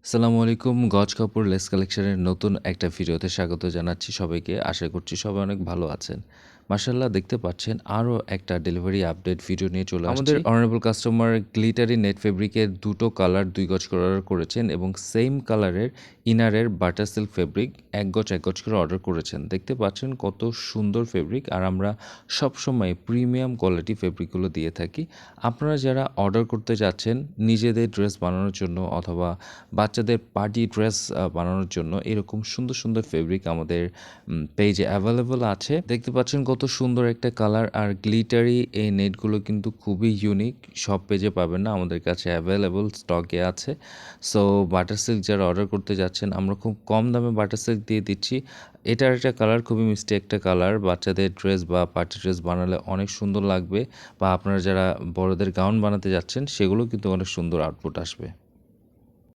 আসসালামু আলাইকুম। গজ কাপড় লেস কালেকশনের নতুন একটা ভিডিওতে স্বাগত জানাচ্ছি সবাইকে। আশা করছি সবাই অনেক ভালো আছেন। মাশাআল্লাহ দেখতে পাচ্ছেন আরও একটা ডেলিভারি আপডেট ভিডিও নিয়ে চলে আসছি। আমাদের অনারেবল কাস্টমার গ্লিটারি নেট ফেব্রিকের দুটো কালার ২ গজ করে অর্ডার করেছেন এবং সেম কালারের ইনারের বাটার সিল্ক ফেব্রিক ১ গজ ১ গজ করে অর্ডার করেছেন। দেখতে পাচ্ছেন কত সুন্দর ফেব্রিক, আর আমরা সবসময় প্রিমিয়াম কোয়ালিটি ফেব্রিকগুলো দিয়ে থাকি। আপনারা যারা অর্ডার করতে যাচ্ছেন নিজেদের ড্রেস বানানোর জন্য অথবা বাচ্চাদের পার্টি ড্রেস বানানোর জন্য এরকম সুন্দর সুন্দর ফেব্রিক আমাদের পেজে অ্যাভেলেবল আছে। দেখতে পাচ্ছেন কত সুন্দর একটা কালার, আর গ্লিটারি এই নেটগুলো কিন্তু খুবই ইউনিক, সব পেজে পাবেন না, আমাদের কাছে অ্যাভেলেবল স্টকে আছে। সো বাটার সিল্ক যারা অর্ডার করতে যাচ্ছেন আমরা খুব কম দামে বাটার সিল্ক দিয়ে দিচ্ছি। এটার একটা কালার খুবই মিষ্টি একটা কালার, বাচ্চাদের ড্রেস বা পার্টি ড্রেস বানালে অনেক সুন্দর লাগবে, বা আপনারা যারা বড়দের গাউন বানাতে যাচ্ছেন সেগুলো কিন্তু অনেক সুন্দর আউটপুট আসবে।